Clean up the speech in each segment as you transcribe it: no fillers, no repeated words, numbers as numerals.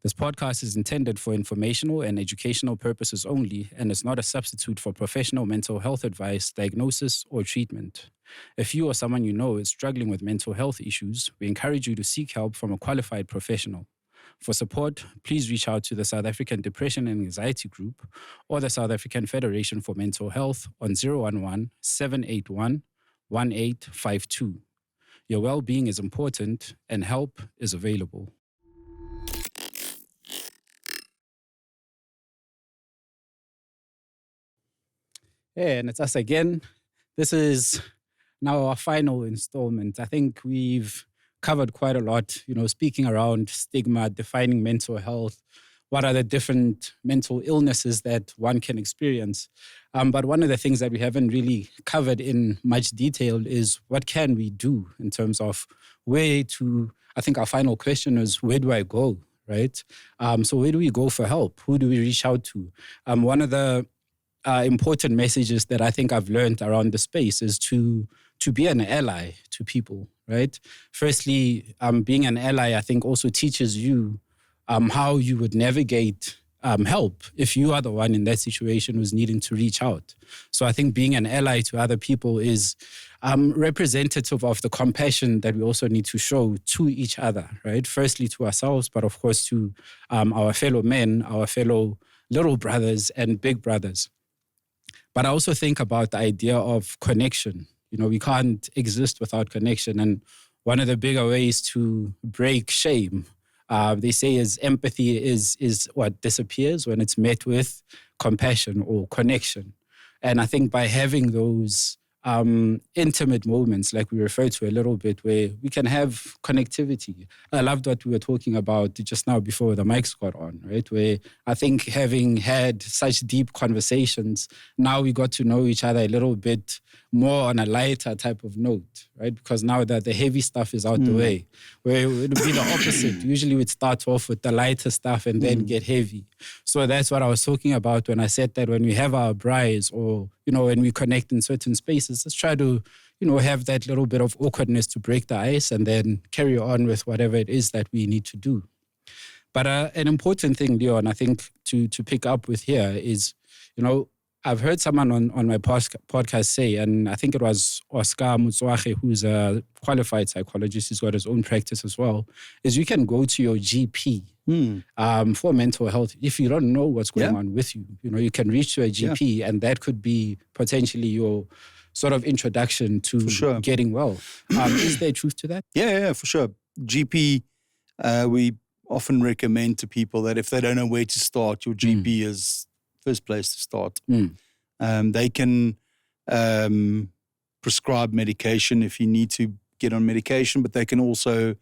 This podcast is intended for informational and educational purposes only and is not a substitute for professional mental health advice, diagnosis, or treatment. If you or someone you know is struggling with mental health issues, we encourage you to seek help from a qualified professional. For support, please reach out to the South African Depression and Anxiety Group or the South African Federation for Mental Health on 011-781-1852. Your well-being is important and help is available. Yeah, and it's us again. This is now our final installment. I think we've covered quite a lot, speaking around stigma, defining mental health, what are the different mental illnesses that one can experience. But one of the things that we haven't really covered in much detail is what can we do in terms of I think our final question is, where do I go, right? So where do we go for help? Who do we reach out to? One of the important messages that I think I've learned around the space is to be an ally to people, right? Firstly, being an ally, I think also teaches you how you would navigate help if you are the one in that situation who's needing to reach out. So I think being an ally to other people is representative of the compassion that we also need to show to each other, right? Firstly to ourselves, but of course to our fellow men, our fellow little brothers and big brothers. But I also think about the idea of connection. We can't exist without connection. And one of the bigger ways to break shame, they say, is empathy is what disappears when it's met with compassion or connection. And I think by having those intimate moments, like we referred to a little bit, where we can have connectivity. I loved what we were talking about just now before the mics got on, right? Where I think having had such deep conversations, now we got to know each other a little bit more on a lighter type of note, right? Because now that the heavy stuff is out the way, where it would be the opposite. Usually we'd start off with the lighter stuff and then get heavy. So that's what I was talking about when I said that when we have our braais or, when we connect in certain spaces, let's try to, have that little bit of awkwardness to break the ice and then carry on with whatever it is that we need to do. But an important thing, Leon, I think to pick up with here is, I've heard someone on my podcast say, and I think it was Oscar Mutswache, who's a qualified psychologist, he's got his own practice as well, is you can go to your GP for mental health. If you don't know what's going on with you, you can reach to a GP and that could be potentially your sort of introduction to getting well. Is there truth to that? Yeah, for sure. GP, we often recommend to people that if they don't know where to start, your GP is first place to start. They can prescribe medication if you need to get on medication, but they can also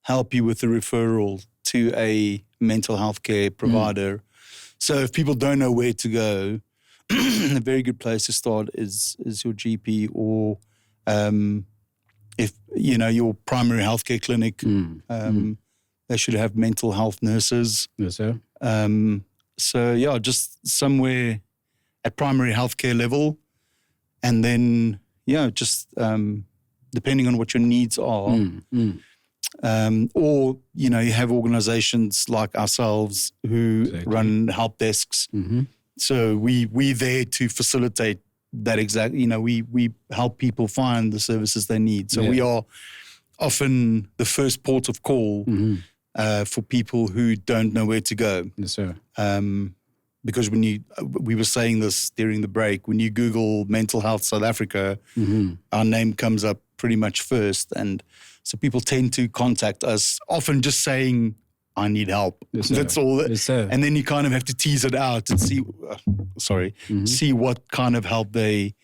help you with the referral to a mental health care provider. So if people don't know where to go, a very good place to start is your GP or if your primary healthcare clinic. They should have mental health nurses. Yes, sir. So, just somewhere at primary healthcare level. And then, just depending on what your needs are. Or, you have organizations like ourselves who run help desks. So we're there to facilitate that exact, we help people find the services they need. So we are often the first port of call for people who don't know where to go. Yes, sir. Because we were saying this during the break, when you Google mental health South Africa, our name comes up pretty much first. And so people tend to contact us, often just saying, I need help. Yes, that's all. Yes, sir. And then you kind of have to tease it out and see, see what kind of help they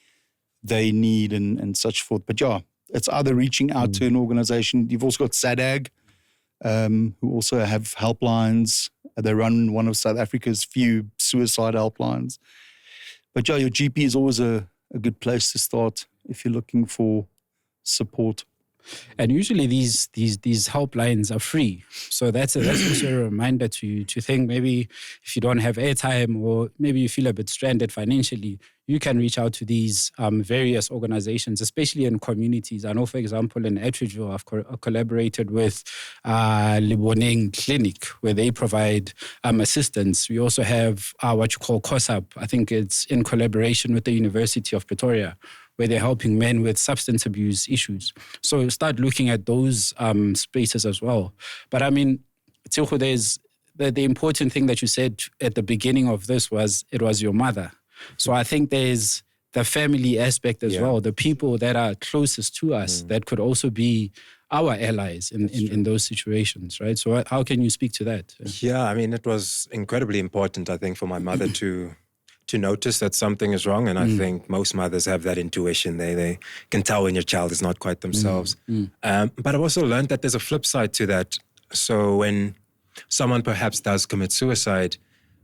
need and such forth. But it's either reaching out to an organization. You've also got SADAG, who also have helplines. They run one of South Africa's few suicide helplines. But your GP is always a good place to start if you're looking for support. And usually these helplines are free. So that's also a reminder to think maybe if you don't have airtime or maybe you feel a bit stranded financially, you can reach out to these various organizations, especially in communities. I know, for example, in Etridgeville, I've collaborated with Liboneng Clinic, where they provide assistance. We also have what you call COSAP. I think it's in collaboration with the University of Pretoria, where they're helping men with substance abuse issues. So start looking at those spaces as well. But I mean, Tshego, there's the important thing that you said at the beginning of this was it was your mother. So I think there's the family aspect as well, the people that are closest to us that could also be our allies in those situations, right? So how can you speak to that? Yeah, I mean, it was incredibly important, I think, for my mother to notice that something is wrong. And I think most mothers have that intuition. They can tell when your child is not quite themselves. But I've also learned that there's a flip side to that. So when someone perhaps does commit suicide,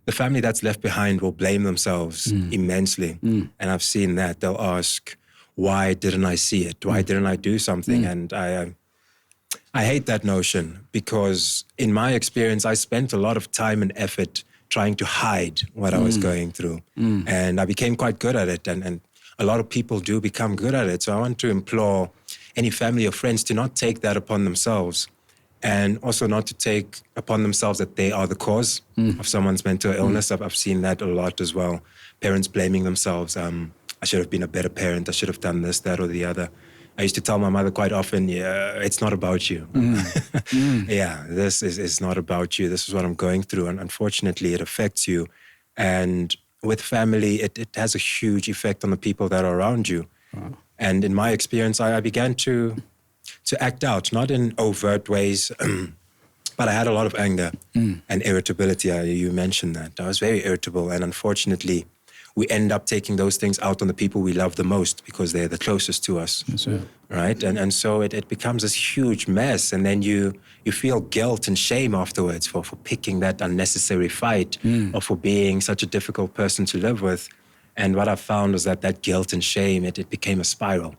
the family that's left behind will blame themselves immensely. And I've seen that. They'll ask, why didn't I see it? Why didn't I do something? And I hate that notion, because in my experience, I spent a lot of time and effort trying to hide what I was going through. And I became quite good at it. And a lot of people do become good at it. So I want to implore any family or friends to not take that upon themselves, and also not to take upon themselves that they are the cause of someone's mental illness. I've seen that a lot as well. Parents blaming themselves. I should have been a better parent. I should have done this, that, or the other. I used to tell my mother quite often, it's not about you. Yeah, this is not about you. This is what I'm going through. And unfortunately, it affects you. And with family, it has a huge effect on the people that are around you. Wow. And in my experience, I began to act out, not in overt ways, but I had a lot of anger and irritability. You mentioned that. I was very irritable, and unfortunately, we end up taking those things out on the people we love the most because they're the closest to us, right? And so it becomes this huge mess, and then you feel guilt and shame afterwards for picking that unnecessary fight or for being such a difficult person to live with. And what I found was that guilt and shame, it became a spiral.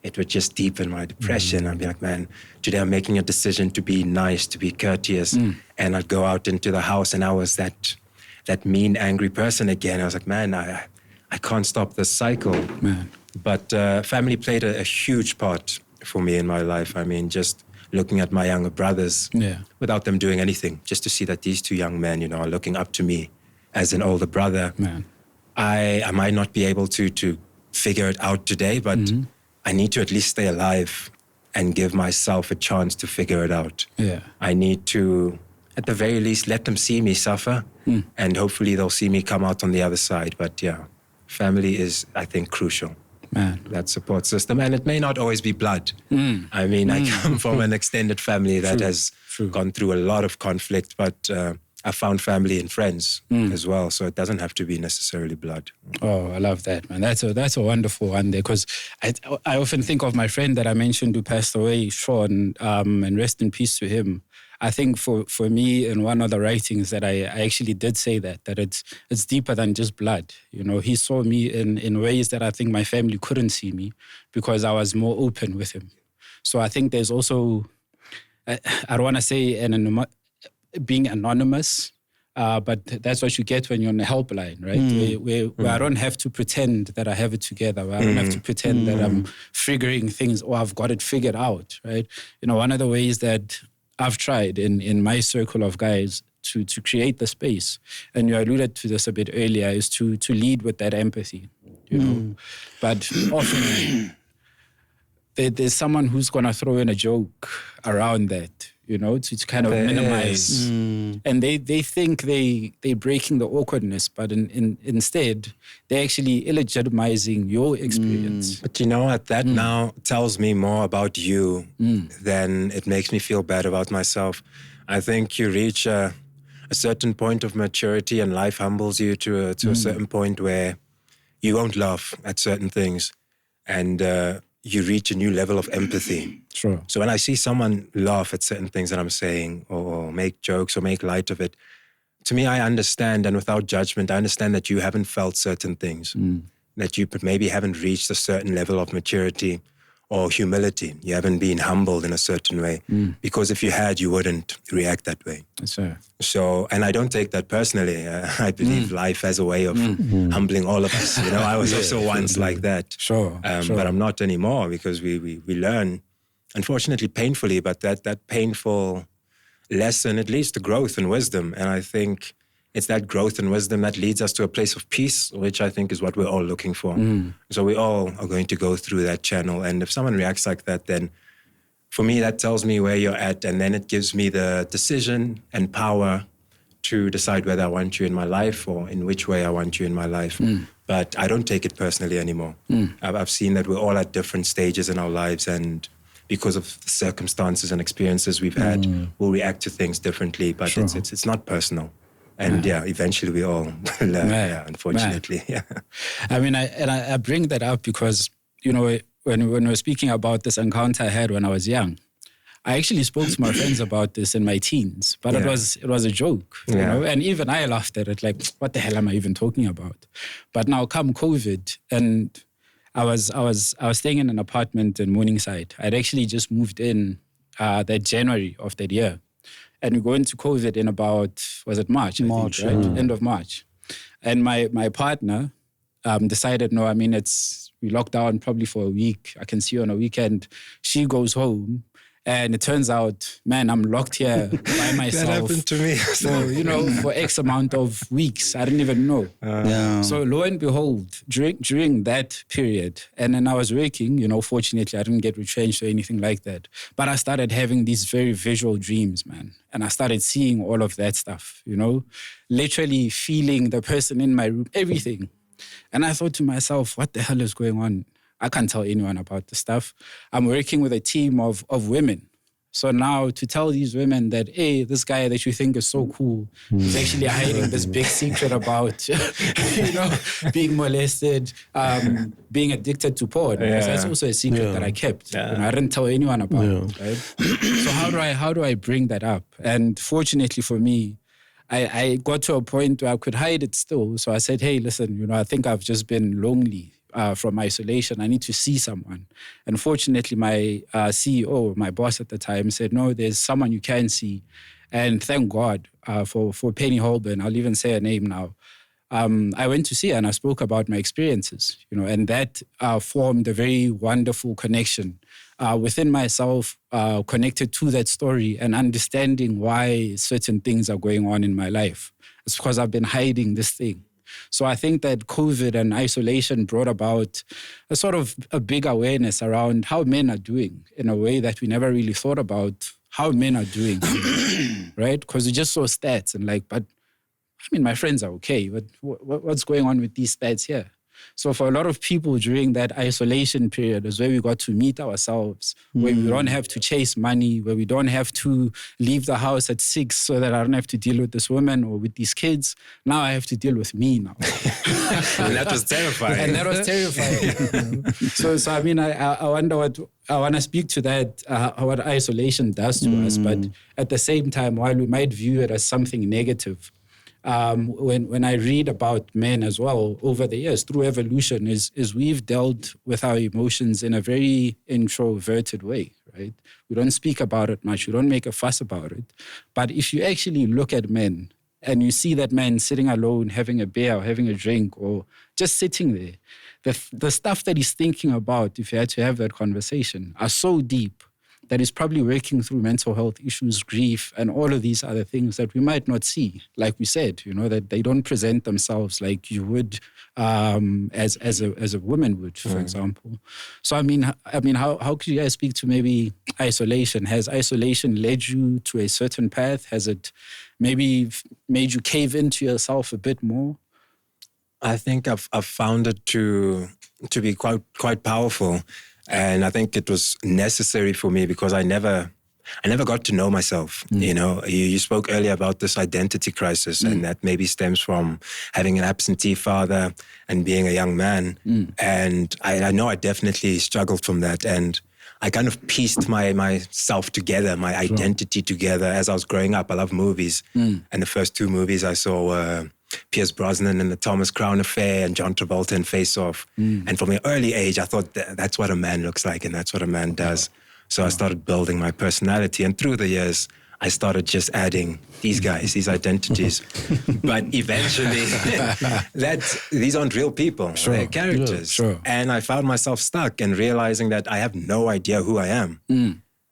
It would just deepen my depression. I'd be like, man, today I'm making a decision to be nice, to be courteous. And I'd go out into the house and I was that mean, angry person again. I was like, man, I can't stop this cycle. Man. But family played a huge part for me in my life. I mean, just looking at my younger brothers without them doing anything, just to see that these two young men, are looking up to me as an older brother. Man. I might not be able to figure it out today, but I need to at least stay alive and give myself a chance to figure it out. Yeah. I need to, at the very least, let them see me suffer, and hopefully they'll see me come out on the other side. But yeah, family is, I think, crucial. Man. That support system. And it may not always be blood. I mean, I come from an extended family that has gone through a lot of conflict, but I found family and friends as well. So it doesn't have to be necessarily blood. Oh, I love that, man. That's a wonderful one there, because I often think of my friend that I mentioned who passed away, Sean, and rest in peace to him. I think for me, in one of the writings that I actually did say that it's deeper than just blood. He saw me in ways that I think my family couldn't see me because I was more open with him. So I think there's also, I don't want to say being anonymous, but that's what you get when you're on a helpline, right? Where I don't have to pretend that I have it together, where I don't have to pretend that I'm figuring things or I've got it figured out, right? One of the ways that I've tried in my circle of guys to create the space, and you alluded to this a bit earlier, is to lead with that empathy, But often there's someone who's going to throw in a joke around that, to kind of minimize. And they think they're breaking the awkwardness, but instead, they're actually illegitimizing your experience. But you know what? That now tells me more about you than it makes me feel bad about myself. I think you reach a certain point of maturity and life humbles you to a certain point where you won't laugh at certain things. And you reach a new level of empathy. Sure. So when I see someone laugh at certain things that I'm saying or make jokes or make light of it, to me, I understand, and without judgment, I understand that you haven't felt certain things, that you maybe haven't reached a certain level of maturity, or humility. You haven't been humbled in a certain way. Because if you had, you wouldn't react that way. So, and I don't take that personally. I believe life has a way of humbling all of us. You know, I was also once like that. But I'm not anymore, because we learn, unfortunately, painfully, but that painful lesson, it leads to growth and wisdom. And I think it's that growth and wisdom that leads us to a place of peace, which I think is what we're all looking for. So we all are going to go through that channel. And if someone reacts like that, then for me, that tells me where you're at. And then it gives me the decision and power to decide whether I want you in my life or in which way I want you in my life. But I don't take it personally anymore. I've seen that we're all at different stages in our lives, and because of the circumstances and experiences we've had, we'll react to things differently. But it's not personal. And eventually we all learn, unfortunately. I mean, I bring that up because, you know, when we were speaking about this encounter I had when I was young, I actually spoke to my friends about this in my teens, but it was a joke, you know, and even I laughed at it, like, what the hell am I even talking about? But now come COVID, and I was staying in an apartment in Morningside. I'd actually just moved in that January of that year. And we go into COVID in about, was it March? I think, right? End of March. And my partner decided, no, I mean, we locked down probably for a week. I can see you on a weekend. She goes home. And it turns out, man, I'm locked here by myself. That happened to me. For X amount of weeks. I didn't even know. So lo and behold, during that period, and then I was working, you know, fortunately I didn't get retrenched or anything like that. But I started having these very visual dreams, man. And I started seeing all of that stuff, you know, literally feeling the person in my room, everything. And I thought to myself, what the hell is going on? I can't tell anyone about this stuff. I'm working with a team of women. So now to tell these women that, hey, this guy that you think is so cool is actually hiding this big secret about, you know, being molested, being addicted to porn. Because that's also a secret that I kept. You know, I didn't tell anyone about it, right? So how do I bring that up? And fortunately for me, I got to a point where I could hide it still. So I said, hey, listen, you know, I think I've just been lonely. From isolation, I need to see someone. And fortunately, my CEO, my boss at the time, said, no, there's someone you can see. And thank God for Penny Holborn, I'll even say her name now. I went to see her and I spoke about my experiences, you know, and that formed a very wonderful connection within myself, connected to that story and understanding why certain things are going on in my life. It's because I've been hiding this thing. So I think that COVID and isolation brought about a sort of a big awareness around how men are doing in a way that we never really thought about how men are doing, right? Because we just saw stats and like, but I mean, my friends are okay, but what's going on with these stats here? So for a lot of people during that isolation period is where we got to meet ourselves, where we don't have to chase money, where we don't have to leave the house at 6 so that I don't have to deal with this woman or with these kids. Now I have to deal with me now. And that was terrifying. And that was terrifying. So I mean, I wonder I want to speak to that, what isolation does to us, but at the same time, while we might view it as something negative, when I read about men as well over the years through evolution is we've dealt with our emotions in a very introverted way, right? We don't speak about it much. We don't make a fuss about it. But if you actually look at men and you see that man sitting alone, having a beer or having a drink or just sitting there, the stuff that he's thinking about, if you had to have that conversation, are so deep that is probably working through mental health issues, grief, and all of these other things that we might not see. Like we said, you know, that they don't present themselves like you would as a woman would, for example. So I mean, how could you guys speak to maybe isolation? Has isolation led you to a certain path? Has it maybe made you cave into yourself a bit more? I think I've found it to be quite powerful. And I think it was necessary for me because I never got to know myself. You know, you spoke earlier about this identity crisis, and that maybe stems from having an absentee father and being a young man. And I know I definitely struggled from that. And I kind of pieced myself together, my identity together as I was growing up. I love movies. And the first 2 movies I saw were Pierce Brosnan in the Thomas Crown Affair and John Travolta in Face Off. And from an early age, I thought that's what a man looks like and that's what a man does. So I started building my personality. And through the years, I started just adding these guys, these identities. But eventually, these aren't real people. They're characters. And I found myself stuck and realizing that I have no idea who I am.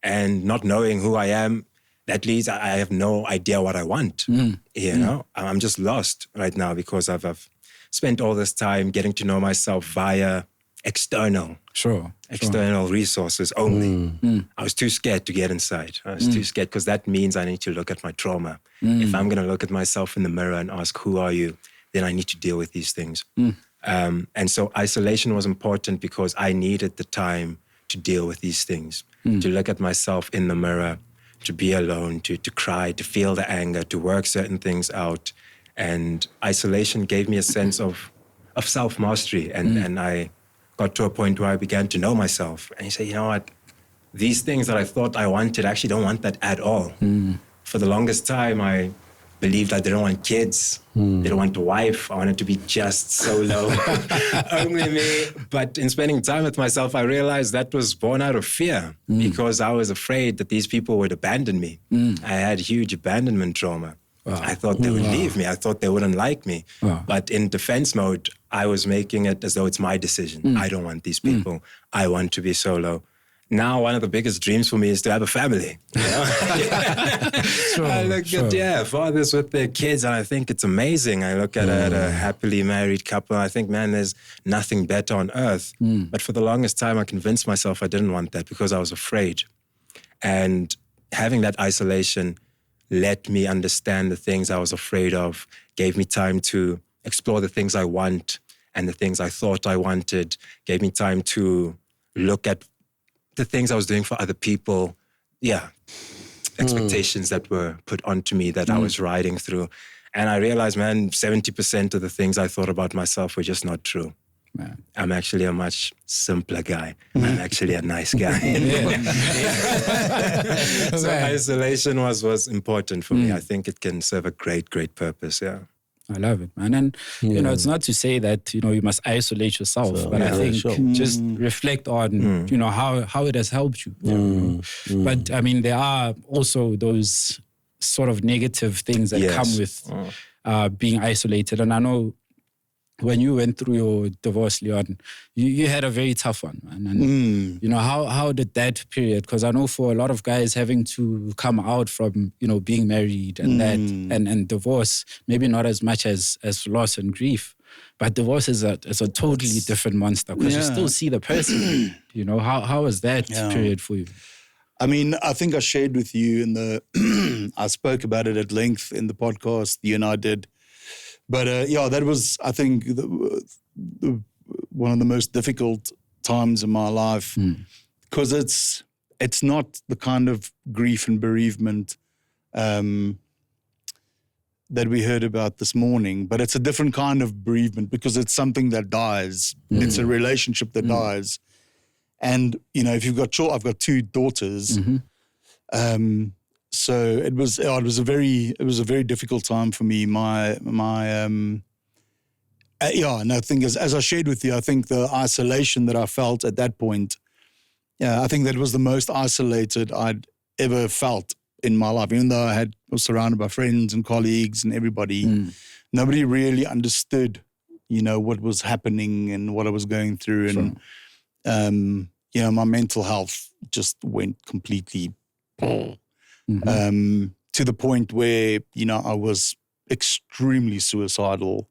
And not knowing who I am, that leads, I have no idea what I want. You know, I'm just lost right now because I've spent all this time getting to know myself via external resources only. I was too scared to get inside. I was too scared because that means I need to look at my trauma. If I'm going to look at myself in the mirror and ask, who are you? Then I need to deal with these things. And so isolation was important because I needed the time to deal with these things, to look at myself in the mirror, to be alone, to cry, to feel the anger, to work certain things out. And isolation gave me a sense of self-mastery. And I got to a point where I began to know myself. And you say, you know what? These things that I thought I wanted, I actually don't want that at all. For the longest time, I believed I didn't want kids, didn't want a wife. I wanted to be just solo, only me. But in spending time with myself, I realized that was born out of fear because I was afraid that these people would abandon me. I had huge abandonment trauma. I thought they would leave me. I thought they wouldn't like me. But in defense mode, I was making it as though it's my decision. I don't want these people. I want to be solo. Now, one of the biggest dreams for me is to have a family. You know? I look at fathers with their kids, and I think it's amazing. I look at a happily married couple, and I think, man, there's nothing better on earth. But for the longest time, I convinced myself I didn't want that because I was afraid. And having that isolation let me understand the things I was afraid of, gave me time to explore the things I want and the things I thought I wanted, gave me time to look at the things I was doing for other people, expectations that were put onto me that I was riding through. And I realized, man, 70% of the things I thought about myself were just not true. Man. I'm actually a much simpler guy. I'm actually a nice guy. So isolation was important for me. I think it can serve a great, great purpose, I love it, man. And, you know, it's not to say that, you know, you must isolate yourself, but I think just reflect on, you know, how it has helped you. You know? But, I mean, there are also those sort of negative things that come with being isolated. And I know when you went through your divorce, Leon, you had a very tough one, man. And, you know, how did that period, because I know for a lot of guys having to come out from, you know, being married and that, and divorce, maybe not as much as loss and grief, but divorce is a totally different monster because you still see the person. You know, how was that period for you? I mean, I think I shared with you I spoke about it at length in the podcast, you and I did. But that was, I think, one of the most difficult times in my life because it's not the kind of grief and bereavement that we heard about this morning, but it's a different kind of bereavement because it's something that dies. It's a relationship that dies. And, you know, if you've got I've got two daughters. So it was a very difficult time for me. And I think as I shared with you, I think the isolation that I felt at that point, I think that was the most isolated I'd ever felt in my life. Even though I was surrounded by friends and colleagues and everybody, nobody really understood, you know, what was happening and what I was going through. And, you know, my mental health just went completely to the point where, you know, I was extremely suicidal.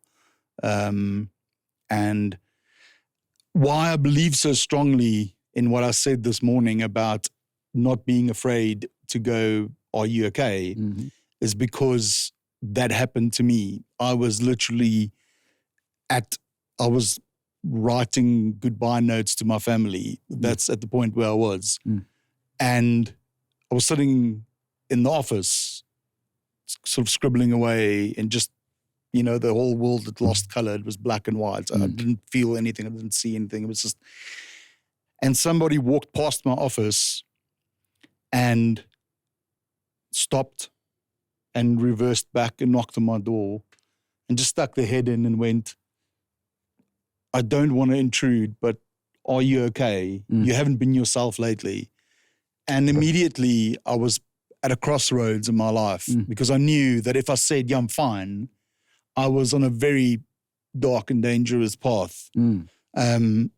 And why I believe so strongly in what I said this morning about not being afraid to go, are you okay? Is because that happened to me. I was literally I was writing goodbye notes to my family. That's at the point where I was. And I was sitting in the office, sort of scribbling away, and just, you know, the whole world had lost color. It was black and white. I didn't feel anything. I didn't see anything. It was just, and somebody walked past my office and stopped and reversed back and knocked on my door and just stuck their head in and went, I don't want to intrude, but are you okay? You haven't been yourself lately. And immediately I was at a crossroads in my life because I knew that if I said, yeah, I'm fine, I was on a very dark and dangerous path. And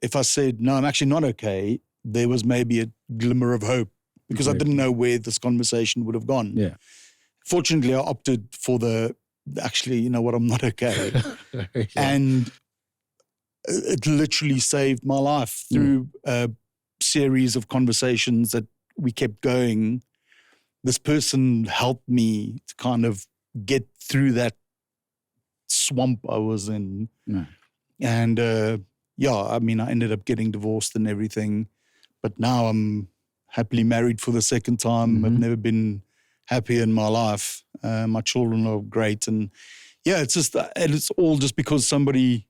if I said, no, I'm actually not okay, there was maybe a glimmer of hope because I didn't know where this conversation would have gone. Yeah. Fortunately, I opted for actually, you know what, I'm not okay. And it literally saved my life through a series of conversations that we kept going. This person helped me to kind of get through that swamp I was in. And I mean, I ended up getting divorced and everything, but now I'm happily married for the second time. I've never been happier in my life. My children are great. And yeah, it's all just because somebody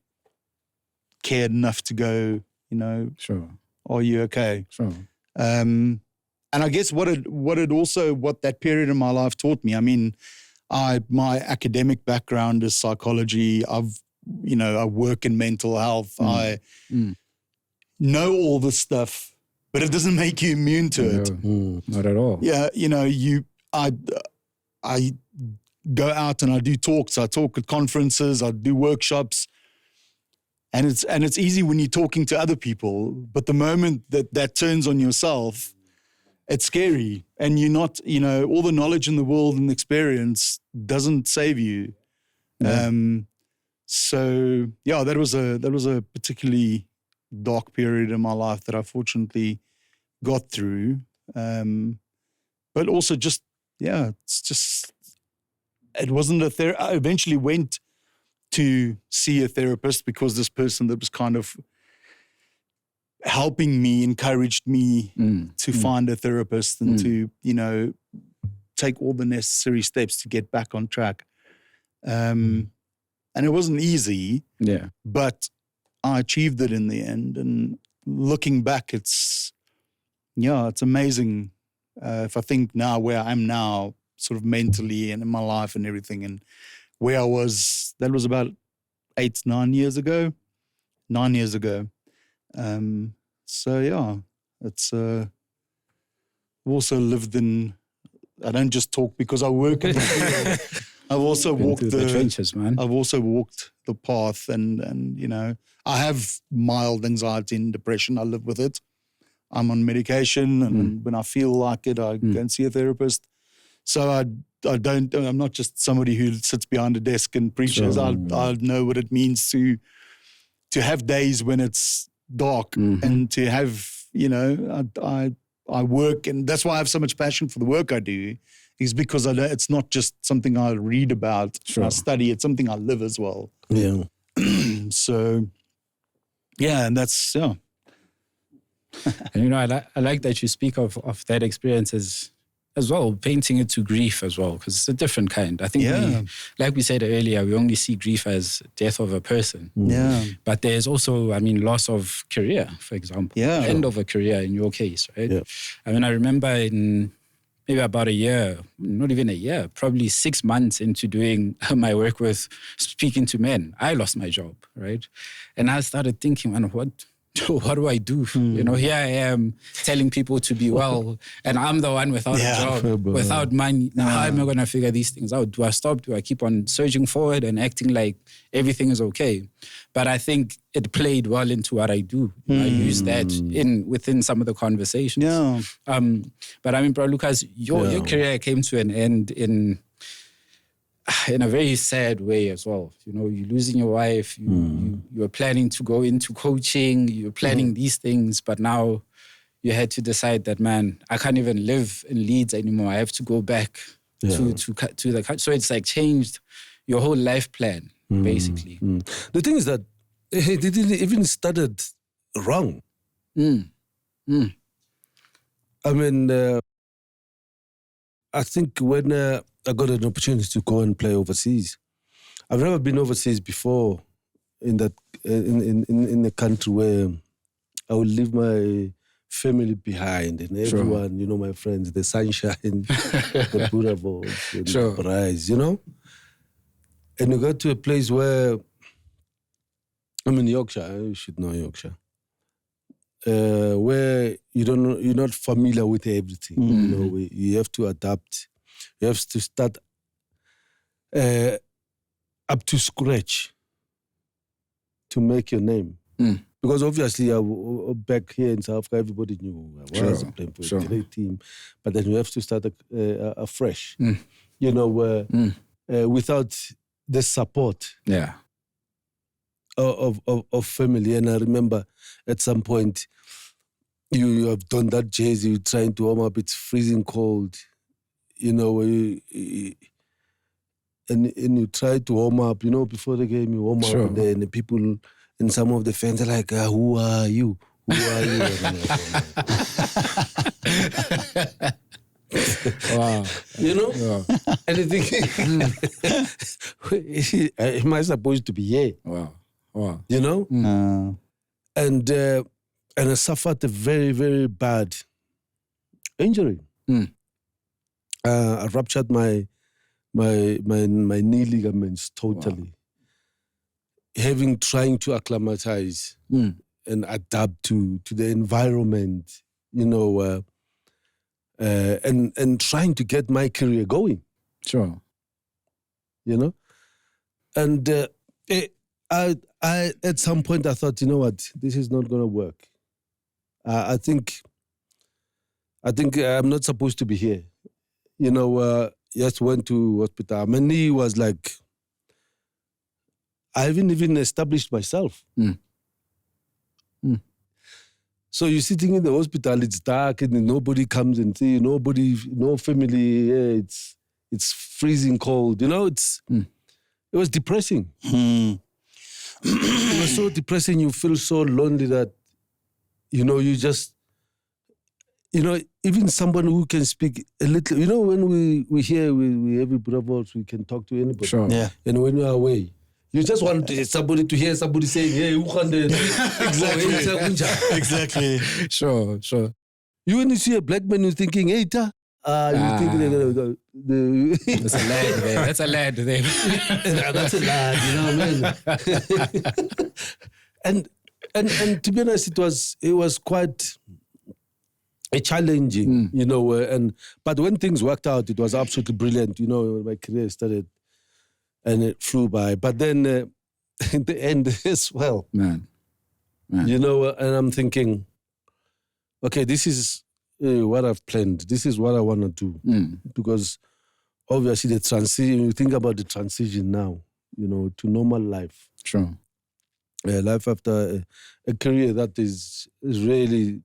cared enough to go, you know, Sure. Are you okay? Sure. And I guess what that period in my life taught me, I mean, my academic background is psychology. I work in mental health. I know all this stuff, but it doesn't make you immune to it. Not at all. Yeah, you know, I go out and I do talks. I talk at conferences. I do workshops. And it's easy when you're talking to other people, but the moment that turns on yourself, it's scary. And you're not, you know, all the knowledge in the world and experience doesn't save you. Yeah. So yeah, that was a particularly dark period in my life that I fortunately got through. But also it wasn't I eventually went to see a therapist because this person that was kind of helping me encouraged me to find a therapist and to, you know, take all the necessary steps to get back on track. And it wasn't easy, but I achieved it in the end. And looking back, it's amazing. If I think now where I am now, sort of mentally and in my life and everything, and where I was, that was about 9 years ago. So yeah, it's I've also lived in, I don't just talk because I work in the field. I've also walked the trenches, man. I've also walked the path and you know, I have mild anxiety and depression. I live with it. I'm on medication, and when I feel like it, I go and see a therapist. So I'm not just somebody who sits behind a desk and preaches. Sure. I know what it means to have days when it's dark and to have, you know, I work, and that's why I have so much passion for the work I do, is because I know it's not just something I read about, I study, it's something I live as well. Yeah. So, yeah, and that's, yeah. And, you know, I like that you speak of that experience as well, painting it to grief as well, because it's a different kind. I think, like we said earlier, we only see grief as death of a person. Yeah. But there's also, I mean, loss of career, for example. Yeah. End of a career in your case, right? Yeah. I mean, I remember in maybe about a year, not even a year, probably 6 months into doing my work with speaking to men, I lost my job, right? And I started thinking, man, what do I do? You know, here I am telling people to be well, and I'm the one without a job, without money. Now, how am I going to figure these things out? Do I stop? Do I keep on surging forward and acting like everything is okay? But I think it played well into what I do. I use that within some of the conversations. Yeah. But I mean, bro, Lucas, your career came to an end in a very sad way as well. You know, you're losing your wife, you were planning to go into coaching, you're planning these things, but now you had to decide that, man, I can't even live in Leeds anymore. I have to go back to the country. So it's like changed your whole life plan, basically. The thing is that they didn't even started wrong. I mean, I think when I got an opportunity to go and play overseas, I've never been overseas before in that in a country where I would leave my family behind and everyone, you know, my friends, the sunshine, the beautiful, the prize, you know. And you got to a place where, I'm in Yorkshire, you should know Yorkshire, where you're not familiar with everything. You know, you have to adapt. You have to start up to scratch to make your name. Because obviously, back here in South Africa, everybody knew I was playing for a great team. But then you have to start afresh, you know, without the support of family. And I remember at some point, you have done that jersey, you're trying to warm up, it's freezing cold, you know, and you try to warm up, you know, before the game, you warm up, and then the people... And some of the fans are like, who are you? Who are you? Wow. You know? And I think, am I supposed to be here? Wow. You know? And I suffered a very, very bad injury. I ruptured my knee ligaments totally. Wow. Trying to acclimatize and adapt to the environment, you know, and trying to get my career going. Sure. You know? And I at some point I thought, you know what, this is not going to work. I think I'm not supposed to be here. You know, just went to hospital. My knee was like, I haven't even established myself. So you're sitting in the hospital, it's dark, and nobody comes and see, no family, it's freezing cold. You know, it was depressing. It was so depressing, you feel so lonely that, you know, you just, you know, even someone who can speak a little, you know, when we hear, we every brother, we can talk to anybody. Sure. Yeah. And when you're away, you just want somebody to hear somebody saying, hey, who can Exactly. Sure. You when you see a black man, you're thinking, hey, you think That's a lad there. That's a lad there. That's a lad, you know what I mean? and to be honest, it was quite a challenging, you know, but when things worked out, it was absolutely brilliant. You know, my career started and it flew by. But then in the end as well, Man. You know, and I'm thinking, okay, this is what I've planned. This is what I want to do. Because obviously the transition, you think about the transition now, you know, to normal life. Sure. Life after a career that is really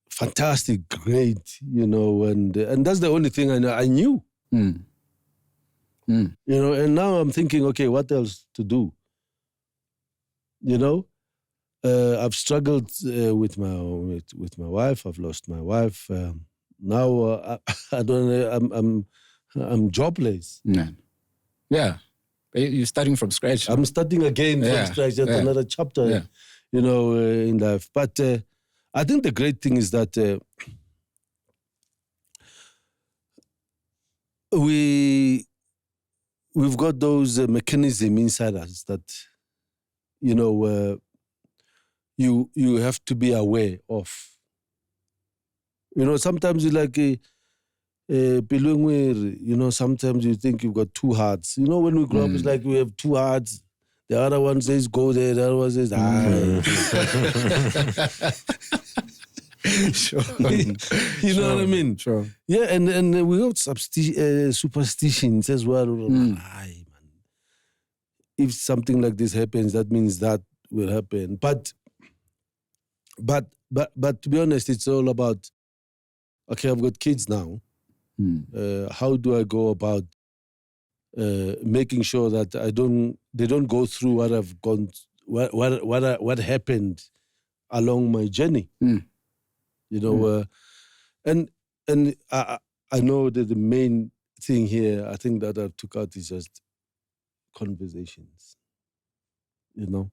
fantastic, great, you know, and that's the only thing I knew. You know, and now I'm thinking, okay, what else to do? You know, I've struggled with my wife. I've lost my wife. Now I don't. I'm jobless. Yeah. You're starting from scratch. I'm starting again from scratch. That's another chapter, you know, in life. But I think the great thing is that we've got those mechanisms inside us that, you know, you have to be aware of. You know, sometimes you like, you know, sometimes you think you've got two hearts. You know, when we grow up, it's like we have two hearts. The other one says go there, the other one says Sure. You know what I mean? Sure. Yeah, and we got superstitions as well. Aye, man. If something like this happens, that means that will happen. But to be honest, it's all about, okay, I've got kids now. How do I go about making sure that they don't go through what I've gone, what happened along my journey? You know, and I know that the main thing here, I think that I took out is just conversations. You know,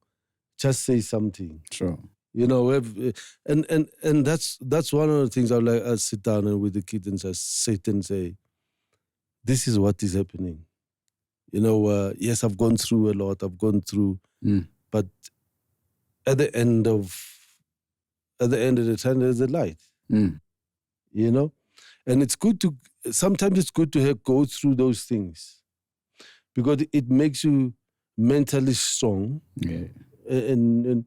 just say something. Sure. You know, and that's one of the things I sit down and with the kids and just sit and say, this is what is happening. Yes, I've gone through a lot. But at the end of the tunnel, there's a light. And sometimes it's good to go through those things because it makes you mentally strong. Yeah. And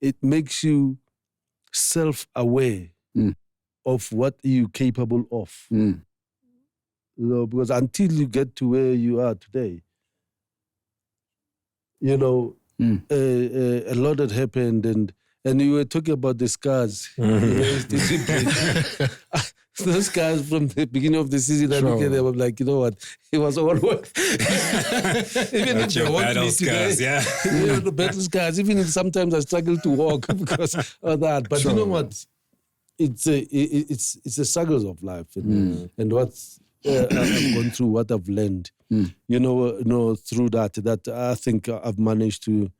it makes you self-aware of what you're capable of. Because until you get to where you are today, a lot had happened, and you were talking about the scars. Those scars from the beginning of the season, I look at them, I'm like, you know what? It was all worth. Even if they want me scars, today, the battle scars. Even if sometimes I struggle to walk because of that. But you know what? It's the struggles of life, and what's I've gone through, what I've learned. Through that I think I've managed to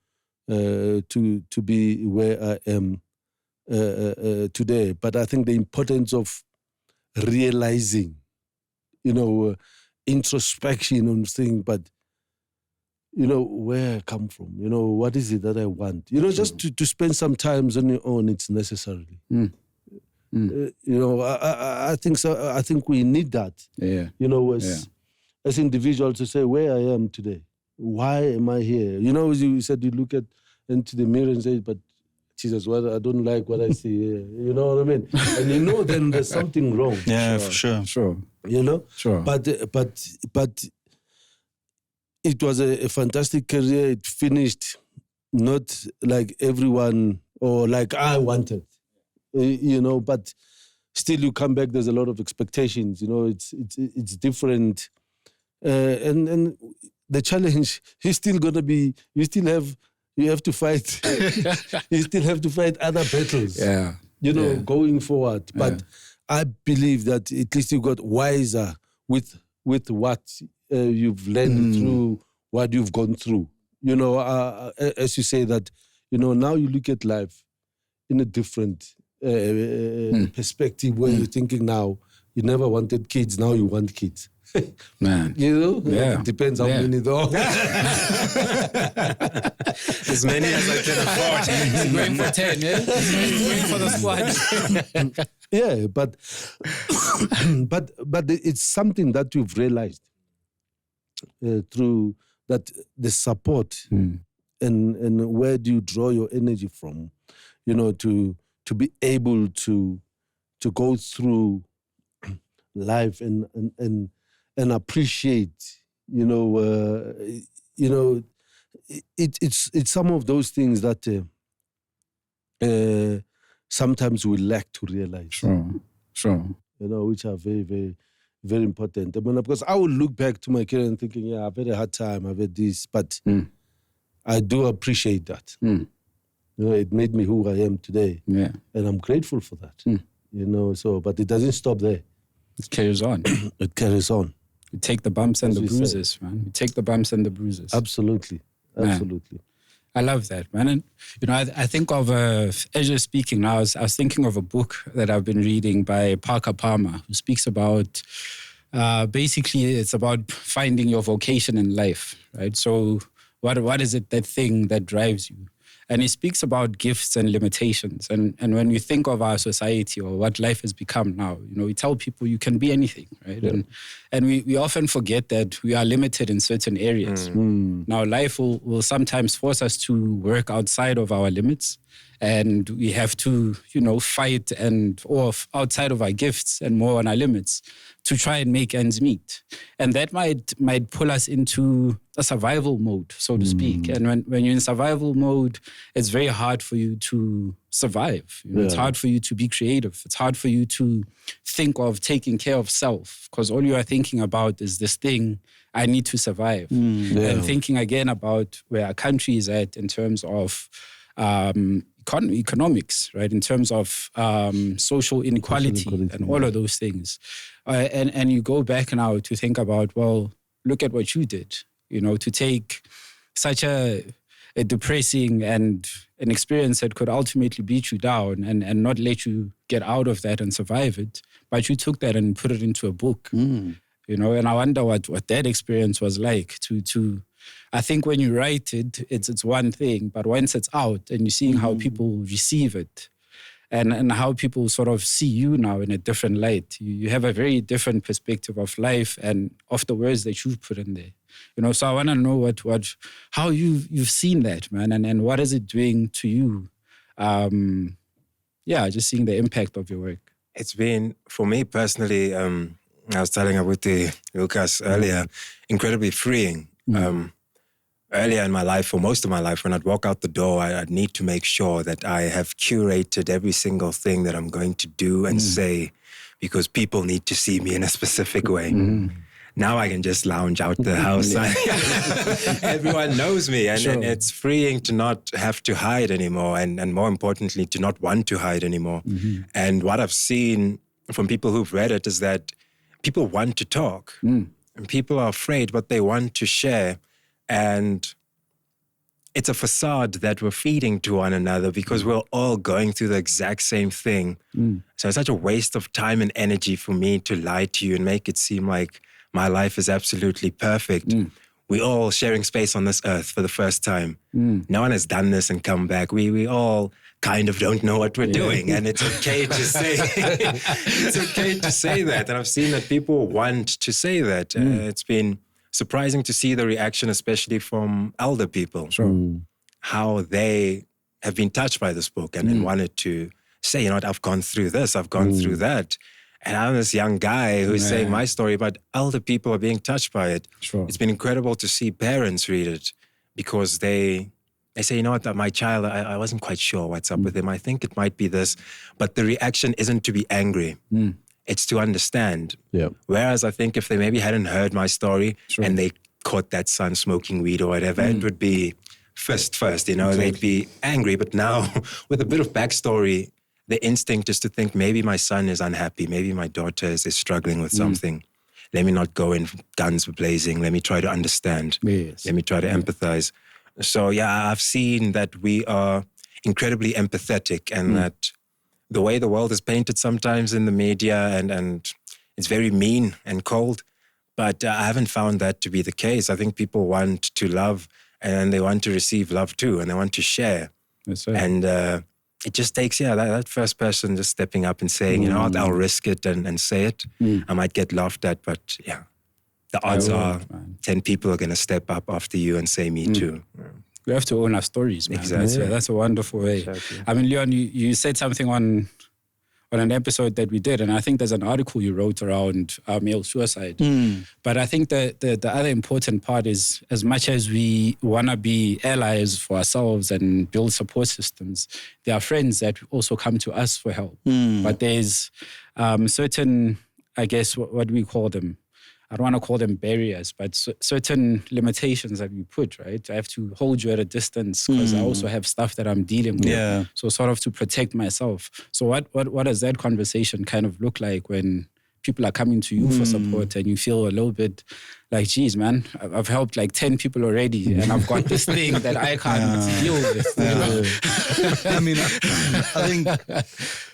be where I am today. But I think the importance of realizing, introspection and things, but where I come from, what is it that I want? Just to spend some time on your own, it's necessary. I think so. I think we need that. Yeah. As individuals to say where I am today. Why am I here? You said you look into the mirror and say, but Jesus, I don't like what I see here. You know what I mean? And then there's something wrong. Yeah, for sure. Sure. Sure. But it was a fantastic career. It finished not like everyone or like I wanted. But still you come back, there's a lot of expectations, it's different. And the challenge is still going to be, you have to fight, you still have to fight other battles, going forward. But I believe that at least you got wiser with what you've learned through what you've gone through. As you say that, now you look at life in a different perspective where you're thinking now, you never wanted kids, now you want kids. Man. It depends how many though. As many as I can afford. Going for 10, yeah? Going for the squad. Yeah, but it's something that you've realized through that the support and where do you draw your energy from, to be able to go through life and appreciate, it's some of those things that sometimes we lack to realize. Sure. Which are very, very, very important. Because I will look back to my career and thinking, I've had a hard time, I've had this, but I do appreciate that. It made me who I am today. Yeah. And I'm grateful for that. But it doesn't stop there. It carries on. It carries on. You take the bumps and the bruises, man. You take the bumps and the bruises. Absolutely. Man. I love that, man. And, I think of, as you're speaking now, I was thinking of a book that I've been reading by Parker Palmer, who speaks about, basically it's about finding your vocation in life, right? So what is it, that thing that drives you? And he speaks about gifts and limitations. And when you think of our society or what life has become now, we tell people you can be anything, right? Yeah. And we often forget that we are limited in certain areas. Now, life will sometimes force us to work outside of our limits. And we have to, fight or outside of our gifts and more on our limits to try and make ends meet. And that might pull us into a survival mode, so to speak. And when you're in survival mode, it's very hard for you to survive. It's hard for you to be creative. It's hard for you to think of taking care of self, because all you are thinking about is this thing, I need to survive. And thinking again about where our country is at in terms of economics, right? In terms of social inequality and all of those things. And you go back now to think about, well, look at what you did, to take such a depressing and an experience that could ultimately beat you down and not let you get out of that and survive it. But you took that and put it into a book. you know, and I wonder what that experience was like to I think when you write it, it's one thing, but once it's out and you're seeing how people receive it and how people sort of see you now in a different light, you have a very different perspective of life and of the words that you've put in there. You know, so I want to know how you've seen that, man, and what is it doing to you? Just seeing the impact of your work. It's been, for me personally, I was telling Abuti Lucas earlier, incredibly freeing. Earlier in my life, for most of my life, when I'd walk out the door, I'd need to make sure that I have curated every single thing that I'm going to do and say, because people need to see me in a specific way. Now I can just lounge out the house. Everyone knows me, and it's freeing to not have to hide anymore, and more importantly, to not want to hide anymore. And what I've seen from people who've read it is that people want to talk, and people are afraid, but they want to share. And it's a facade that we're feeding to one another because we're all going through the exact same thing. So it's such a waste of time and energy for me to lie to you and make it seem like my life is absolutely perfect. We're all sharing space on this earth for the first time. No one has done this and come back. We all kind of don't know what we're doing, and it's okay to say it's okay to say that. And I've seen that people want to say that. It's been surprising to see the reaction, especially from elder people, how they have been touched by this book and wanted to say, you know what, I've gone through this, I've gone through that. And I'm this young guy who's saying my story, but elder people are being touched by it. It's been incredible to see parents read it because they say, you know what, my child, I wasn't quite sure what's up with him. I think it might be this. But the reaction isn't to be angry. It's to understand. Whereas I think if they maybe hadn't heard my story and they caught that son smoking weed or whatever, it would be fist first, you know, they'd be angry. But now with a bit of backstory, the instinct is to think maybe my son is unhappy. Maybe my daughter is struggling with something. Let me not go in guns blazing. Let me try to understand. Let me try to empathize. So yeah, I've seen that we are incredibly empathetic and that the way the world is painted sometimes in the media and it's very mean and cold, but I haven't found that to be the case. I think people want to love and they want to receive love too, and they want to share. And it just takes, that first person just stepping up and saying, you know what, I'll risk it and say it. I might get laughed at, but the odds are 10 people are going to step up after you and say me too. We have to own our stories, man. Exactly. That's a wonderful way. Exactly. I mean, Leon, you said something on an episode that we did, and I think there's an article you wrote around male suicide. But I think the other important part is, as much as we want to be allies for ourselves and build support systems, there are friends that also come to us for help. But there's certain, I guess, what we call them, I don't want to call them barriers, but certain limitations that we put, right? I have to hold you at a distance because I also have stuff that I'm dealing with. So sort of to protect myself. So what does that conversation kind of look like when people are coming to you for support and you feel a little bit like, geez, man, I've helped like 10 people already and I've got this thing that I can't deal with. I mean, I think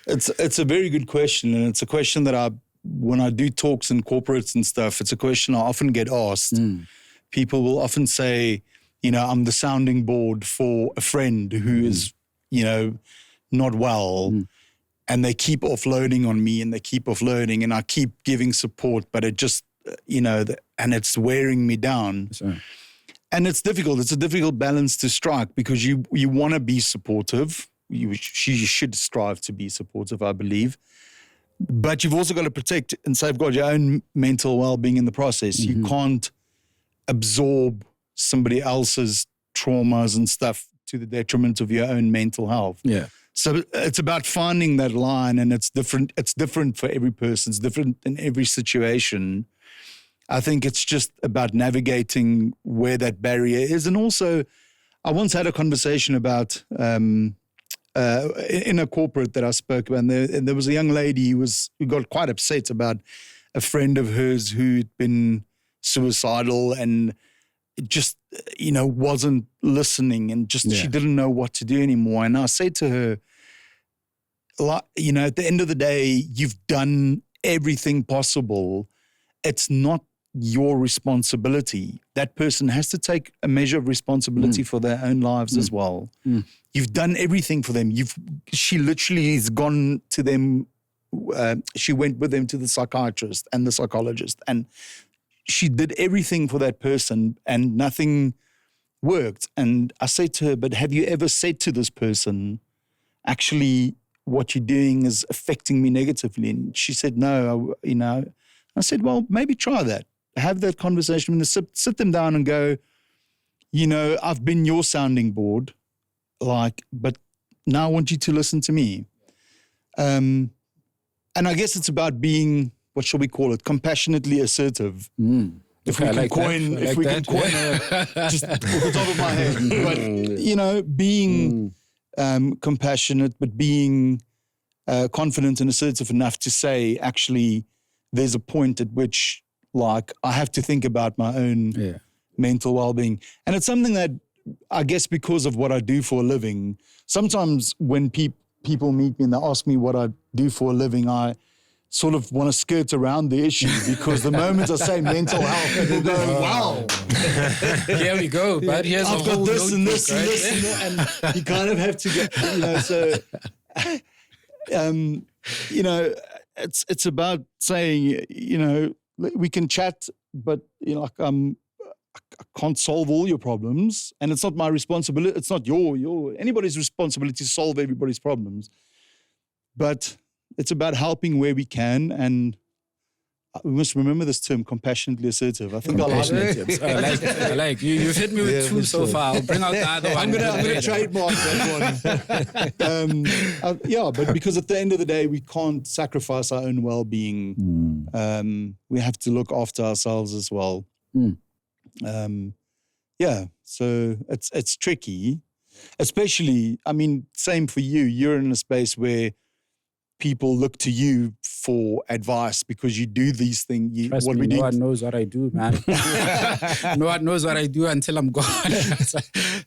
it's a very good question, and it's a question that when I do talks in corporates and stuff, it's a question I often get asked. People will often say, you know, I'm the sounding board for a friend who is, you know, not well. And they keep offloading on me and and I keep giving support, but it just, you know, and it's wearing me down. And it's difficult. It's a difficult balance to strike because you want to be supportive. You should strive to be supportive, I believe. But you've also got to protect and safeguard your own mental well-being in the process. You can't absorb somebody else's traumas and stuff to the detriment of your own mental health. So it's about finding that line, and it's different. It's different for every person. It's different in every situation. I think it's just about navigating where that barrier is. And also, I once had a conversation about in a corporate that I spoke about, and there was a young lady who got quite upset about a friend of hers who'd been suicidal and just, you know, wasn't listening and just she didn't know what to do anymore. And I said to her, you know, at the end of the day, you've done everything possible it's not your responsibility. That person has to take a measure of responsibility for their own lives as well. You've done everything for them. She literally has gone to them. She went with them to the psychiatrist and the psychologist, and she did everything for that person, and nothing worked. And I said to her, but have you ever said to this person, actually, what you're doing is affecting me negatively? And she said, no, I said, well, maybe try that. Have that conversation, and sit them down and go, I've been your sounding board, but now I want you to listen to me. And I guess it's about being, what shall we call it, compassionately assertive. If we can coin just off the top of my head. But, being compassionate, but being confident and assertive enough to say, actually, there's a point at which, I have to think about my own mental well-being. And it's something that, I guess, because of what I do for a living, sometimes when people meet me and they ask me what I do for a living, I sort of want to skirt around the issue, because the moment I say mental health, people go, wow. Here we go, but here's I've got this and this and this and that, and you kind of have to get, it's about saying, we can chat, but I can't solve all your problems, and it's not my responsibility. It's not anybody's responsibility to solve everybody's problems, but it's about helping where we can, and we must remember this term, compassionately assertive. I think I like it. I like it. You've hit me with two so far. I'll bring out the other one. I'm going to trademark that one. But because at the end of the day, we can't sacrifice our own well-being. We have to look after ourselves as well. So it's tricky. Especially, same for you. You're in a space where people look to you for advice because you do these things. No one knows what I do, man. No one knows what I do until I'm gone.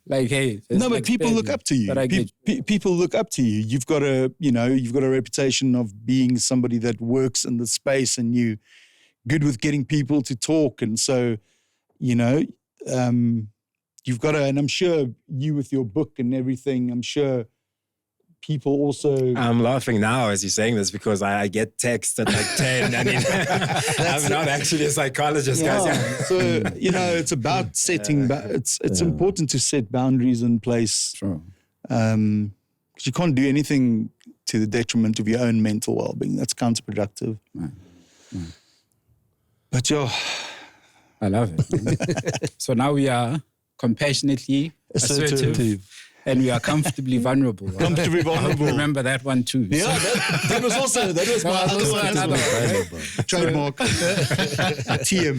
Hey. No, but people look up to you. People look up to you. You've got a reputation of being somebody that works in the space, and you good with getting people to talk. And so, you've got to, and I'm sure you with your book and everything, I'm sure people also... I'm laughing now as you're saying this because I get texts at 10. I'm not actually a psychologist, guys. So, it's about setting... It's important to set boundaries in place. Sure. Because you can't do anything to the detriment of your own mental well-being. That's counterproductive. Right. But I love it. So now we are compassionately assertive. And we are comfortably vulnerable. Right? Comfortably vulnerable. Remember that one too. Yeah, that was my other one. Trademark. TM.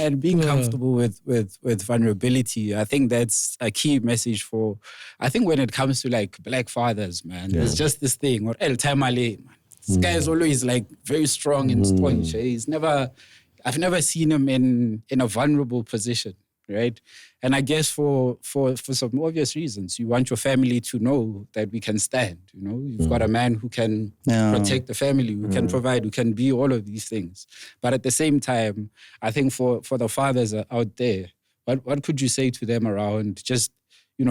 And being comfortable with vulnerability, I think that's a key message for, I think when it comes to black fathers, man, there's just this thing, or El Tamale, man. This guy is always very strong and staunch. I've never seen him in a vulnerable position. Right. And I guess for some obvious reasons, you want your family to know that we can stand. You've got a man who can protect the family, who can provide, who can be all of these things. But at the same time, I think for the fathers out there, what could you say to them around just,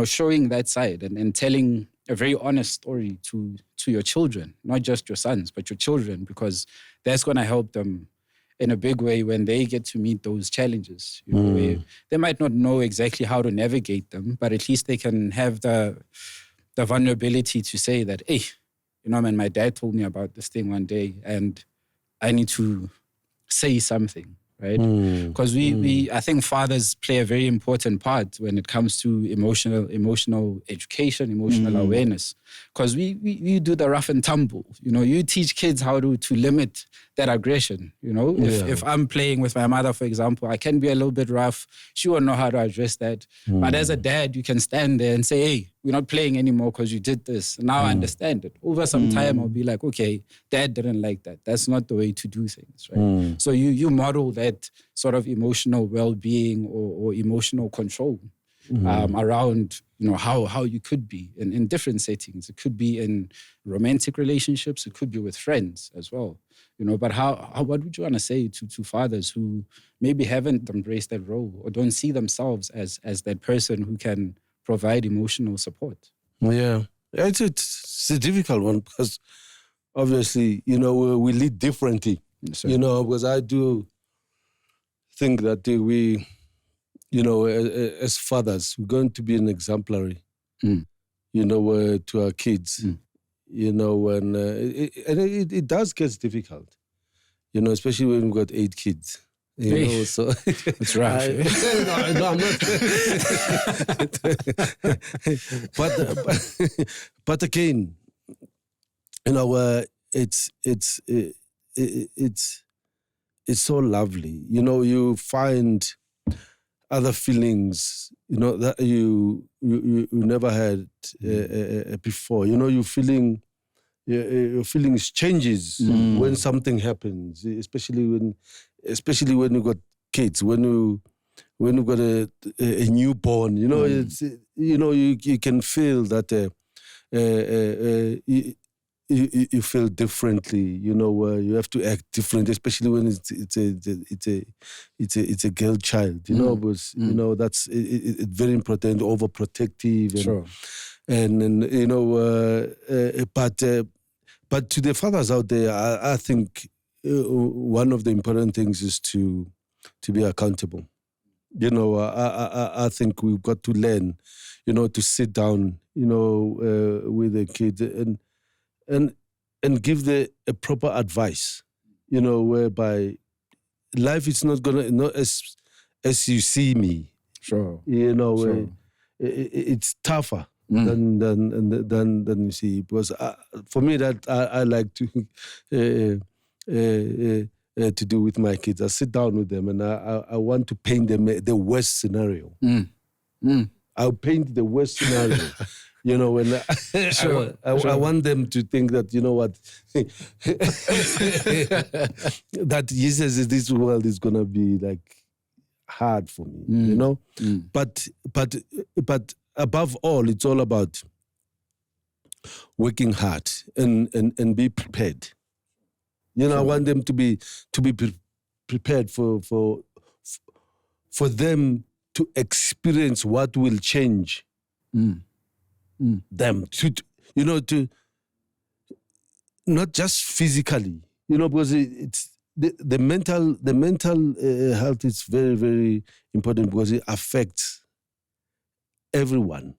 showing that side and telling a very honest story to your children, not just your sons, but your children, because that's going to help them in a big way when they get to meet those challenges. Where they might not know exactly how to navigate them, but at least they can have the vulnerability to say that, hey, man, my dad told me about this thing one day and I need to say something, right? Because I think fathers play a very important part when it comes to emotional education, emotional awareness. Because we do the rough and tumble. You teach kids how to limit that aggression. If I'm playing with my mother, for example, I can be a little bit rough. She won't know how to address that. But as a dad, you can stand there and say, hey, we're not playing anymore because you did this. Now I understand it. Over some time, I'll be like, okay, dad didn't like that. That's not the way to do things, right? So you model that sort of emotional well-being or emotional control around, how you could be in different settings. It could be in romantic relationships. It could be with friends as well. But what would you want to say to fathers who maybe haven't embraced that role or don't see themselves as that person who can provide emotional support? Yeah, it's a difficult one because obviously, we lead differently. So, Because I do think that we, as fathers, we're going to be an exemplary, to our kids. And it does get difficult, especially when we've got 8 kids. So it's rough. No, I'm not. but again, it's so lovely. You find other feelings, that you never had before. Your feelings changes when something happens, especially when you got kids, when you got a newborn. It's you can feel that you feel differently. You have to act different, especially when it's a girl child. Because that's it's very important, overprotective, and Sure. But to the fathers out there, I think one of the important things is to be accountable. I think we've got to learn, to sit down, with the kids and give a proper advice, whereby life is not as you see me. Sure. Sure. It's tougher than you see. Because for me, that I like to do with my kids. I sit down with them and I want to paint them the worst scenario. I'll paint the worst scenario. When Sure. I want them to think that, that Jesus, this world is gonna be like hard for me, But above all, it's all about working hard and be prepared. I want them to be prepared for them to experience what will change them to not just physically, because it's the mental health is very, very important because it affects everyone.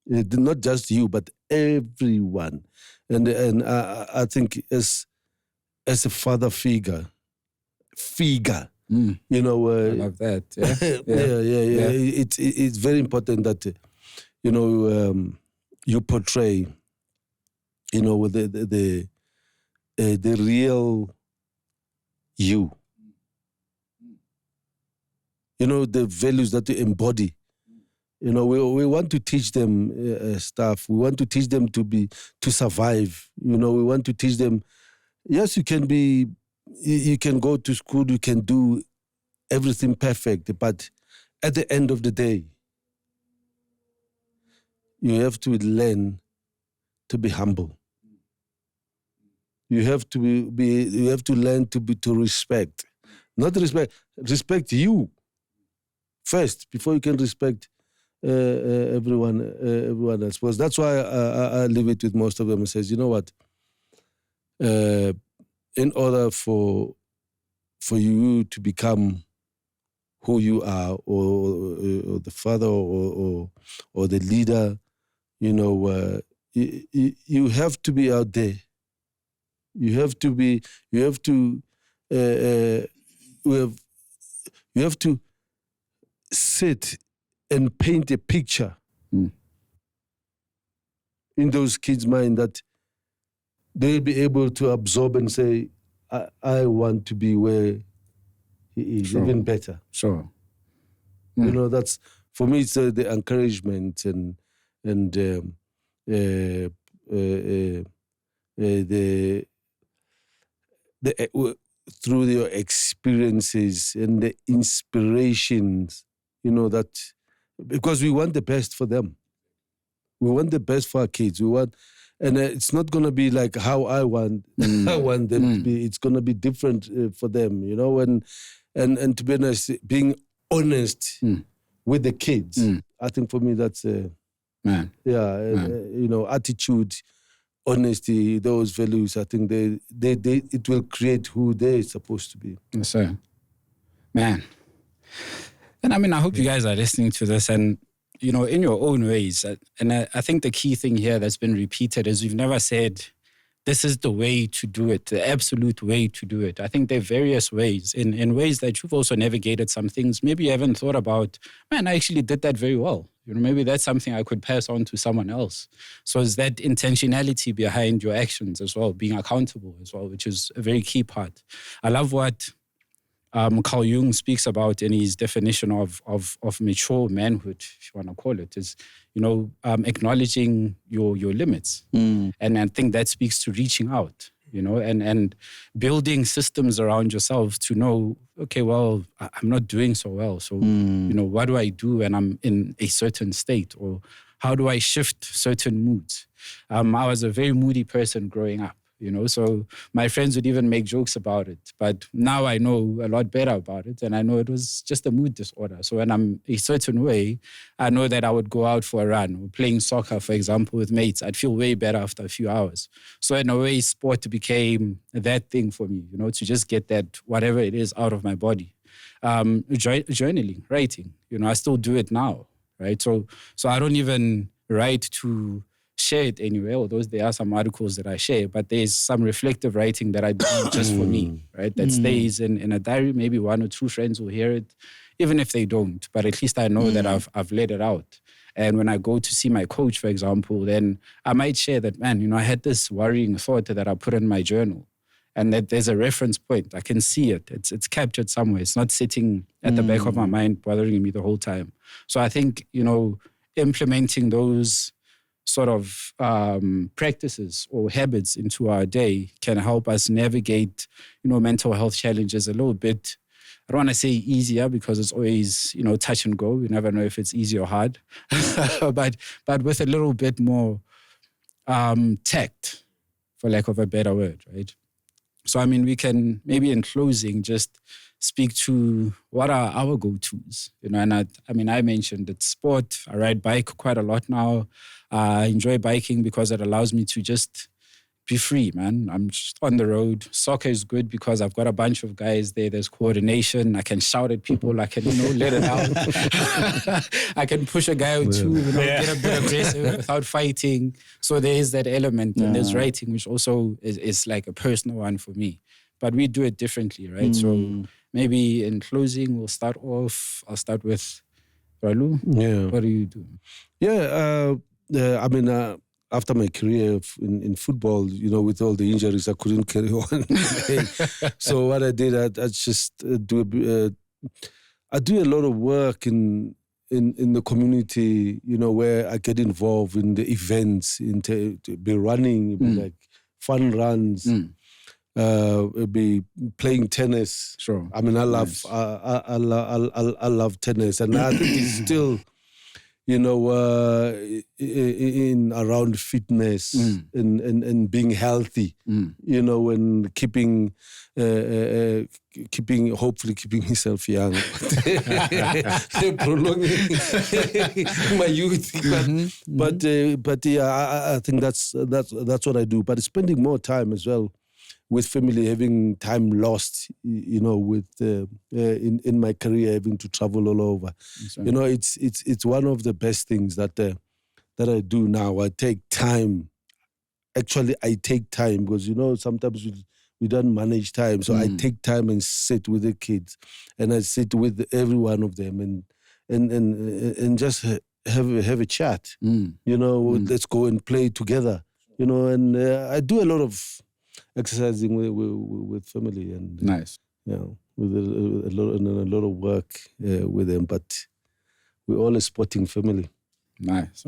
Not just you, but everyone. And I think as a father figure. I love that. Yeah. It's very important that you portray, with the real you. The values that you embody. We want to teach them stuff. We want to teach them to survive. We want to teach them. Yes, you can go to school. You can do everything perfect, but at the end of the day, you have to learn to be humble. You have to You have to learn to respect, not respect you first before you can respect everyone else. Because that's why I leave it with most of them and says, you know what? In order for you to become who you are, or the father, or the leader, you have to be out there. You have to sit and paint a picture in those kids' mind that they'll be able to absorb and say, I want to be where he is, even better. Sure. That's, for me, it's the encouragement and through your experiences and the inspirations, that, because we want the best for them. We want the best for our kids. We want, And it's not going to be like how I want them to be. It's going to be different for them, you know. And to be honest, being honest with the kids, I think for me that's Man. you know, attitude, honesty, those values. I think they it will create who they're supposed to be. Yes, sir. Man. And I mean, I hope you guys are listening to this and, you know, in your own ways. And I think the key thing here that's been repeated is we've never said this is the way to do it, the absolute way to do it. I think there are various ways, in ways that you've also navigated some things. Maybe you haven't thought about, man, I actually did that very well. You know, maybe that's something I could pass on to someone else. So it's that intentionality behind your actions as well, being accountable as well, which is a very key part. I love what Carl Jung speaks about in his definition of mature manhood, if you want to call it, is, you know, acknowledging your limits. And I think that speaks to reaching out, you know, and building systems around yourself to know, okay, well, I'm not doing so well. So, you know, what do I do when I'm in a certain state? Or how do I shift certain moods? I was a very moody person growing up. You know, so my friends would even make jokes about it. But now I know a lot better about it. And I know it was just a mood disorder. So when I'm a certain way, I know that I would go out for a run or playing soccer, for example, with mates. I'd feel way better after a few hours. So in a way, sport became that thing for me, you know, to just get that, whatever it is, out of my body. Journaling, writing, you know, I still do it now, right? So I don't even write to share it anywhere, although there are some articles that I share, but there's some reflective writing that I do just for me, right? That stays in a diary. Maybe one or two friends will hear it, even if they don't, but at least I know that I've let it out. And when I go to see my coach, for example, then I might share that, man, you know, I had this worrying thought that I put in my journal, and that there's a reference point. I can see it. It's captured somewhere. It's not sitting at the back of my mind bothering me the whole time. So I think, you know, implementing those sort of practices or habits into our day can help us navigate, you know, mental health challenges a little bit. I don't want to say easier because it's always, you know, touch and go. You never know if it's easy or hard, but with a little bit more tact, for lack of a better word, right? So, I mean, we can maybe in closing just speak to what are our go-tos, you know, and I mean, I mentioned it's sport. I ride bike quite a lot now. I enjoy biking because it allows me to just be free, man. I'm just on the road. Soccer is good because I've got a bunch of guys there. There's coordination. I can shout at people. I can, you know, let it out. I can push a guy or two, you know, get a bit aggressive without fighting. So there is that element. And there's writing, which also is like a personal one for me. But we do it differently, right? So maybe in closing, we'll start off. I'll start with Ralu. Yeah. What do you do? Yeah, I mean, after my career in football, you know, with all the injuries, I couldn't carry on. So what I did, I just I do a lot of work in the community, you know, where I get involved in the events, to be running, like fun runs. Be playing tennis. Sure. I mean, I love I love tennis, and I think it's still, you know, in around fitness and being healthy, you know, and keeping hopefully keeping myself young, prolonging my youth. But yeah, I think that's what I do. But spending more time as well with family, having time lost, you know, with in my career, having to travel all over. Right. You know, it's one of the best things that I do now. I take time. Actually, I take time because, you know, sometimes we don't manage time. So I take time and sit with the kids, and I sit with every one of them and just have a chat. You know, let's go and play together. You know, and I do a lot of exercising with family and nice, you know, with a lot of work with them. But we're all a sporting family. Nice.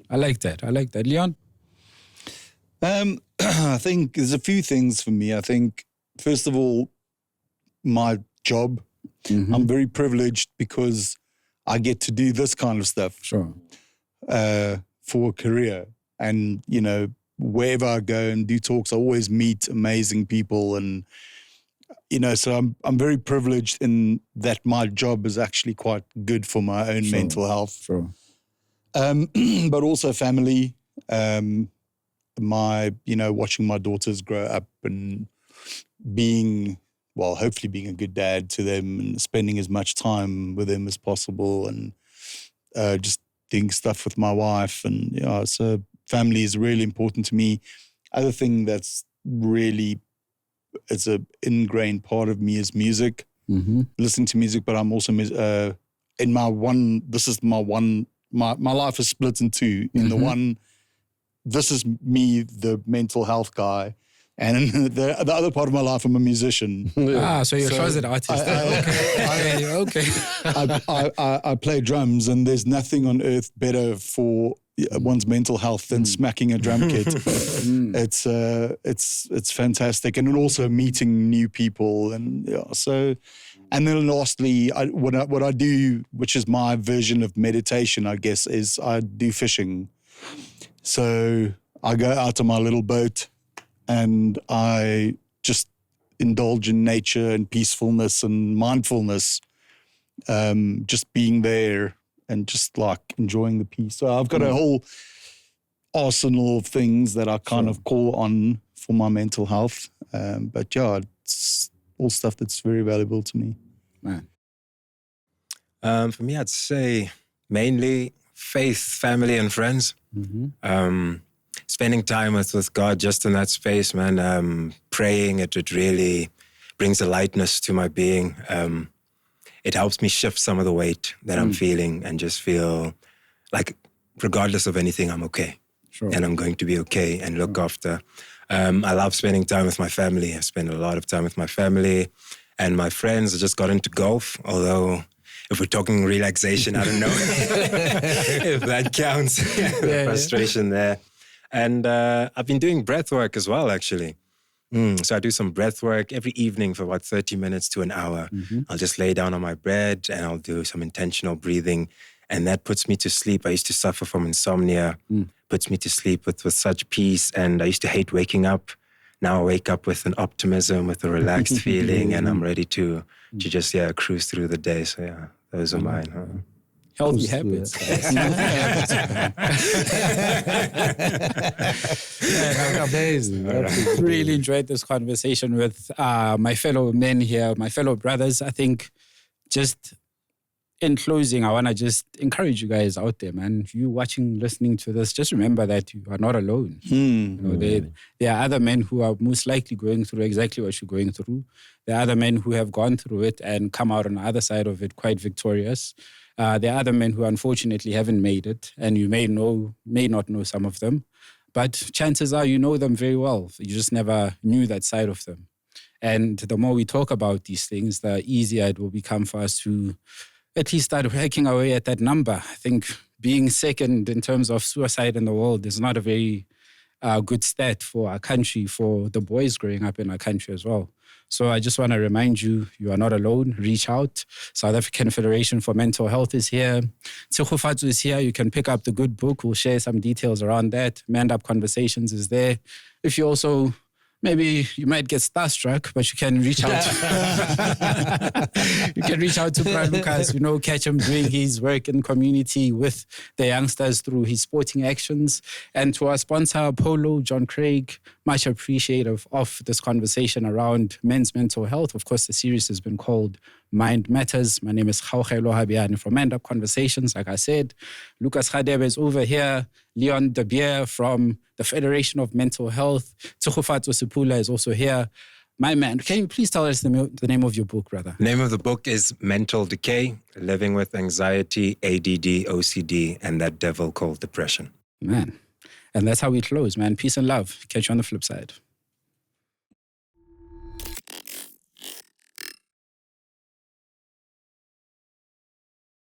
I like that. Leon? I think there's a few things for me. I think, first of all, my job. I'm very privileged because I get to do this kind of stuff. Sure. For a career. And, you know, wherever I go and do talks, I always meet amazing people. And, so I'm very privileged in that my job is actually quite good for my own mental health. Sure. But also family, watching my daughters grow up and hopefully being a good dad to them and spending as much time with them as possible, and just doing stuff with my wife. And so family is really important to me. Other thing that's really, it's an ingrained part of me is music, listening to music, but I'm also, my life is split in two. In the one, this is me, the mental health guy. And in the other part of my life, I'm a musician. So you're a closet artist. Okay. I play drums, and there's nothing on earth better for one's mental health than smacking a drum kit. It's fantastic, and then also meeting new people, and and then lastly, what I do, which is my version of meditation, I guess, is I do fishing. So I go out on my little boat, and I just indulge in nature and peacefulness and mindfulness, just being there and just like enjoying the peace. So I've got a whole arsenal of things that I kind of call on for my mental health. But it's all stuff that's very valuable to me. Man. For me, I'd say mainly faith, family, and friends. Spending time with God just in that space, man. Praying, it really brings a lightness to my being. It helps me shift some of the weight that I'm feeling and just feel like regardless of anything, I'm okay. Sure. And I'm going to be okay and look after. I love spending time with my family. I spend a lot of time with my family and my friends. I just got into golf, although if we're talking relaxation, I don't know if that counts. Frustration there. And I've been doing breath work as well, actually. So I do some breath work every evening for about 30 minutes to an hour. I'll just lay down on my bed and I'll do some intentional breathing. And that puts me to sleep. I used to suffer from insomnia, puts me to sleep with such peace. And I used to hate waking up. Now I wake up with an optimism, with a relaxed feeling, and I'm ready to just cruise through the day. So those are mine. Huh? Healthy habits. Amazing. Really enjoyed this conversation with my fellow men here, my fellow brothers. I think just in closing, I want to just encourage you guys out there, man. If you watching, listening to this, just remember that you are not alone. There are other men who are most likely going through exactly what you're going through. There are other men who have gone through it and come out on the other side of it quite victorious. There are other men who unfortunately haven't made it, and you may not know some of them, but chances are you know them very well. You just never knew that side of them. And the more we talk about these things, the easier it will become for us to at least start hacking away at that number. I think being second in terms of suicide in the world is not a very good stat for our country, for the boys growing up in our country as well. So I just want to remind you, you are not alone. Reach out. South African Federation for Mental Health is here. Kgaugelo is here. You can pick up the good book. We'll share some details around that. Man Up Conversations is there. If you also, maybe you might get starstruck, but you can reach out. You can reach out to Brad Lucas, catch him doing his work in community with the youngsters through his sporting actions. And to our sponsor, Polo, John Greig, much appreciative of this conversation around men's mental health. Of course, the series has been called Mind Matters. My name is Kgaugelo from Man Up Conversations. Like I said, Lucas Radebe is over here. Leon De Beer from the Federation of Mental Health. Kgaugelo Sepula is also here. My man, can you please tell us the name of your book, brother? The name of the book is Mental Decay, Living with Anxiety, ADD, OCD, and that devil called depression. Man, and that's how we close, man. Peace and love. Catch you on the flip side.